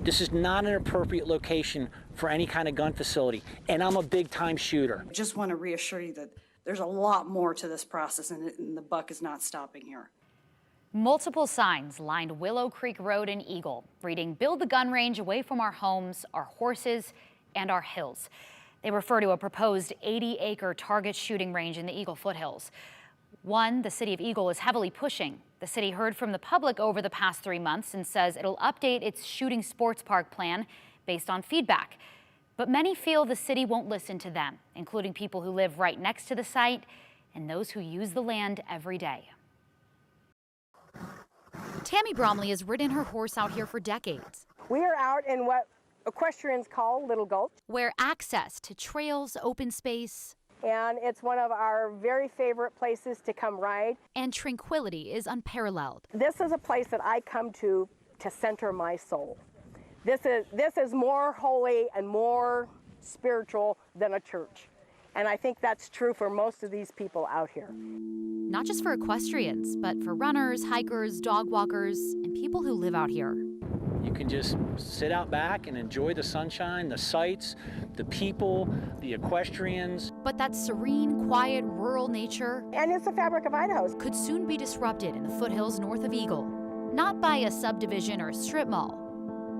This is not an appropriate location for any kind of gun facility, and I'm a big-time shooter. I just want to reassure you that there's a lot more to this process, and the buck is not stopping here. Multiple signs lined Willow Creek Road in Eagle, reading "Build the gun range away from our homes, our horses, and our hills." They refer to a proposed 80-acre target shooting range in the Eagle foothills. One the city of Eagle is heavily pushing. The city heard from the public over the past 3 months and says it'll update its shooting sports park plan based on feedback. But many feel the city won't listen to them, including people who live right next to the site and those who use the land every day. Tammy Bromley has ridden her horse out here for decades. We are out in what equestrians call Little Gulch, where access to trails, open space, and it's one of our very favorite places to come ride. And tranquility is unparalleled. This is a place that I come to center my soul. This is more holy and more spiritual than a church. And I think that's true for most of these people out here. Not just for equestrians, but for runners, hikers, dog walkers, and people who live out here. You can just sit out back and enjoy the sunshine, the sights, the people, the equestrians. But that serene, quiet, rural nature, and it's the fabric of Idaho, could soon be disrupted in the foothills north of Eagle. Not by a subdivision or a strip mall,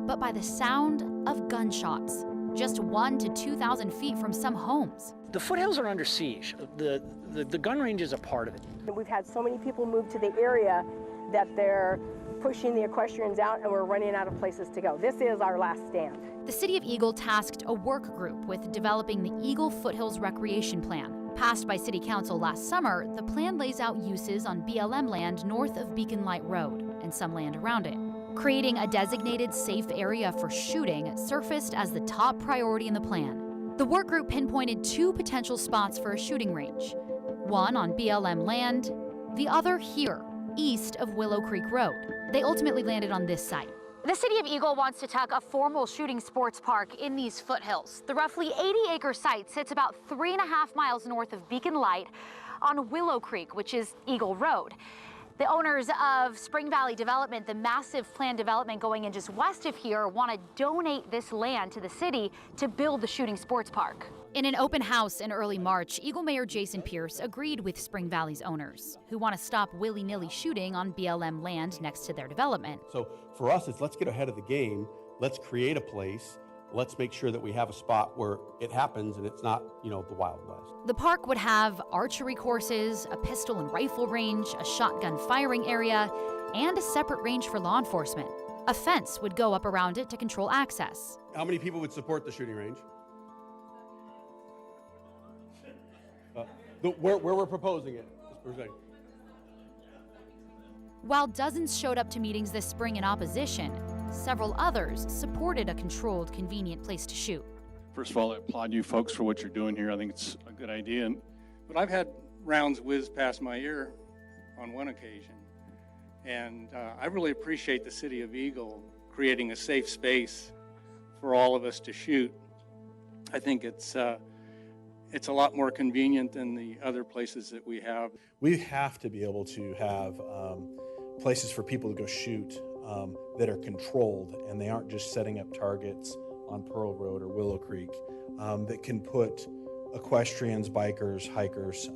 but by the sound of gunshots, just 1,000 to 2,000 feet from some homes. The foothills are under siege. The gun range is a part of it. We've had so many people move to the area that they're pushing the equestrians out, and we're running out of places to go. This is our last stand. The City of Eagle tasked a work group with developing the Eagle Foothills Recreation Plan. Passed by City Council last summer, the plan lays out uses on BLM land north of Beacon Light Road and some land around it. Creating a designated safe area for shooting surfaced as the top priority in the plan. The work group pinpointed 2 potential spots for a shooting range. One on BLM land, the other here, east of Willow Creek Road. They ultimately landed on this site. The City of Eagle wants to tuck a formal shooting sports park in these foothills. The roughly 80-acre site sits about 3.5 miles north of Beacon Light on Willow Creek, which is Eagle Road. The owners of Spring Valley Development, the massive planned development going in just west of here, want to donate this land to the city to build the shooting sports park. In an open house in early March, Eagle Mayor Jason Pierce agreed with Spring Valley's owners, who want to stop willy-nilly shooting on BLM land next to their development. So for us, it's let's get ahead of the game, let's create a place, let's make sure that we have a spot where it happens and it's not, the Wild West. The park would have archery courses, a pistol and rifle range, a shotgun firing area, and a separate range for law enforcement. A fence would go up around it to control access. How many people would support the shooting range? Where we're proposing it. While dozens showed up to meetings this spring in opposition, several others supported a controlled, convenient place to shoot. First of all, I applaud you folks for what you're doing here. I think it's a good idea. But I've had rounds whiz past my ear on one occasion, and I really appreciate the City of Eagle creating a safe space for all of us to shoot. I think it's a lot more convenient than the other places that we have. We have to be able to have places for people to go shoot that are controlled, and they aren't just setting up targets on Pearl Road or Willow Creek, that can put equestrians, bikers, hikers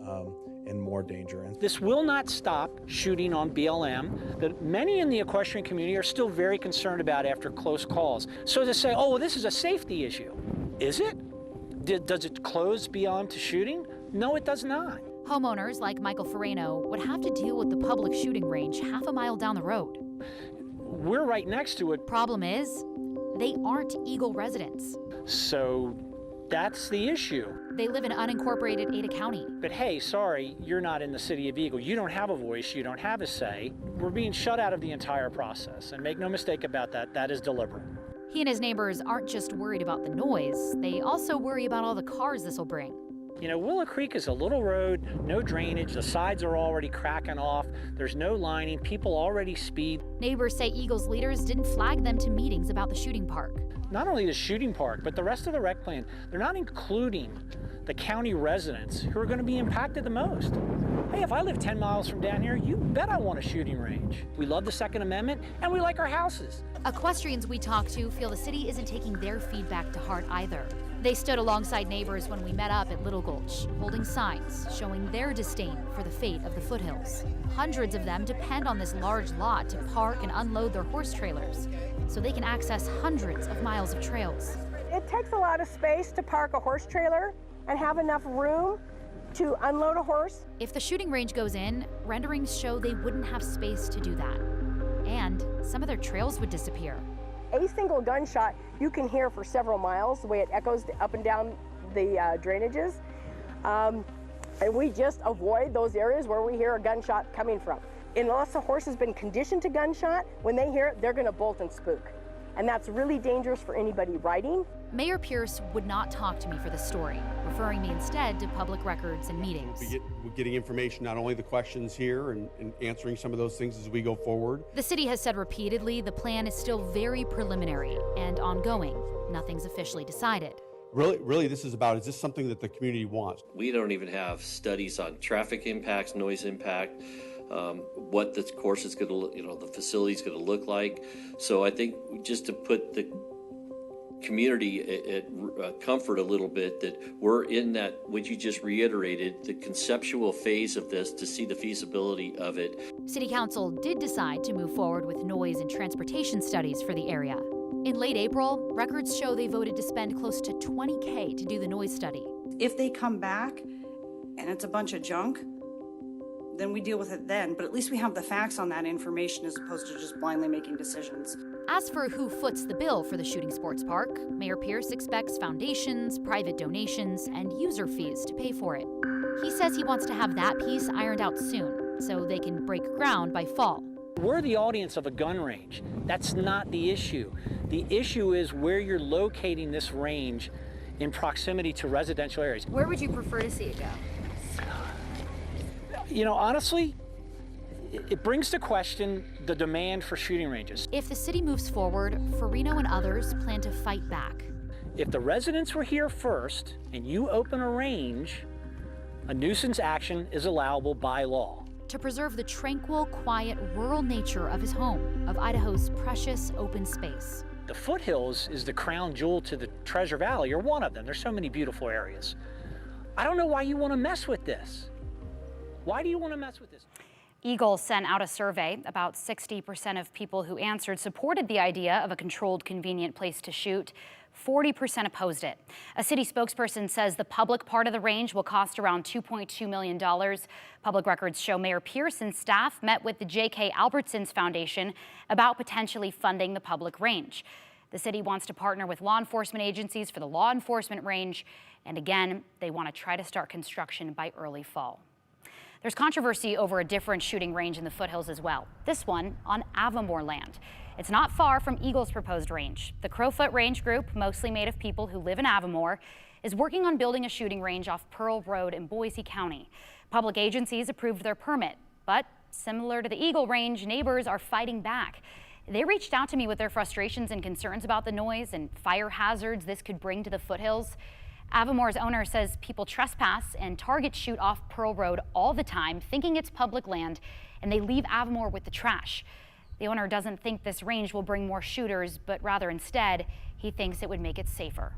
in more danger. And this will not stop shooting on BLM that many in the equestrian community are still very concerned about after close calls. So to say, oh, well, this is a safety issue. Is it? Does it close BLM to shooting? No, it does not. Homeowners like Michael Ferrano would have to deal with the public shooting range half a mile down the road. We're right next to it. Problem is, they aren't Eagle residents. So that's the issue. They live in unincorporated Ada County. But hey, sorry, you're not in the City of Eagle. You don't have a voice, you don't have a say. We're being shut out of the entire process. And make no mistake about that, that is deliberate. He and his neighbors aren't just worried about the noise, they also worry about all the cars this will bring. Willow Creek is a little road, no drainage, the sides are already cracking off, there's no lining, people already speed. Neighbors say Eagle's leaders didn't flag them to meetings about the shooting park. Not only the shooting park, but the rest of the rec plan, they're not including the county residents who are going to be impacted the most. Hey, if I live 10 miles from down here, you bet I want a shooting range. We love the Second Amendment, and we like our houses. Equestrians we talked to feel the city isn't taking their feedback to heart either. They stood alongside neighbors when we met up at Little Gulch, holding signs showing their disdain for the fate of the foothills. Hundreds of them depend on this large lot to park and unload their horse trailers, so they can access hundreds of miles of trails. It takes a lot of space to park a horse trailer and have enough room to unload a horse. If the shooting range goes in, renderings show they wouldn't have space to do that. And some of their trails would disappear. A single gunshot you can hear for several miles, the way it echoes up and down the drainages. And we just avoid those areas where we hear a gunshot coming from. Unless a horse has been conditioned to gunshot, when they hear it, they're gonna bolt and spook. And that's really dangerous for anybody riding. Mayor Pierce would not talk to me for this story, referring me instead to public records and meetings. We're getting information, not only the questions here and answering some of those things as we go forward. The city has said repeatedly the plan is still very preliminary and ongoing. Nothing's officially decided. Really, this is about, is this something that the community wants? We don't even have studies on traffic impacts, noise impact, what the course is going to, the facility is going to look like. So I think just to put the community at comfort a little bit, that we're in that, what you just reiterated, the conceptual phase of this to see the feasibility of it. City Council did decide to move forward with noise and transportation studies for the area. In late April, records show they voted to spend close to $20,000 to do the noise study. If they come back and it's a bunch of junk, then we deal with it then. But at least we have the facts on that information as opposed to just blindly making decisions. As for who foots the bill for the shooting sports park, Mayor Pierce expects foundations, private donations, and user fees to pay for it. He says he wants to have that piece ironed out soon, so they can break ground by fall. We're the audience of a gun range. That's not the issue. The issue is where you're locating this range in proximity to residential areas. Where would you prefer to see it go? Honestly, it brings to question the demand for shooting ranges. If the city moves forward, Farino and others plan to fight back. If the residents were here first and you open a range, a nuisance action is allowable by law. To preserve the tranquil, quiet, rural nature of his home, of Idaho's precious open space. The foothills is the crown jewel to the Treasure Valley, or one of them. There's so many beautiful areas. I don't know why you want to mess with this. Why do you want to mess with this? Eagle sent out a survey. About 60% of people who answered supported the idea of a controlled, convenient place to shoot. 40% opposed it. A city spokesperson says the public part of the range will cost around $2.2 million. Public records show Mayor Pierce and staff met with the J.K. Albertsons Foundation about potentially funding the public range. The city wants to partner with law enforcement agencies for the law enforcement range. And again, they want to try to start construction by early fall. There's controversy over a different shooting range in the foothills as well. This one on Avamore land. It's not far from Eagle's proposed range. The Crowfoot Range Group, mostly made of people who live in Avamore, is working on building a shooting range off Pearl Road in Boise County. Public agencies approved their permit, but similar to the Eagle Range, neighbors are fighting back. They reached out to me with their frustrations and concerns about the noise and fire hazards this could bring to the foothills. Avamore's owner says people trespass and target shoot off Pearl Road all the time, thinking it's public land, and they leave Avamore with the trash. The owner doesn't think this range will bring more shooters, but rather instead, he thinks it would make it safer.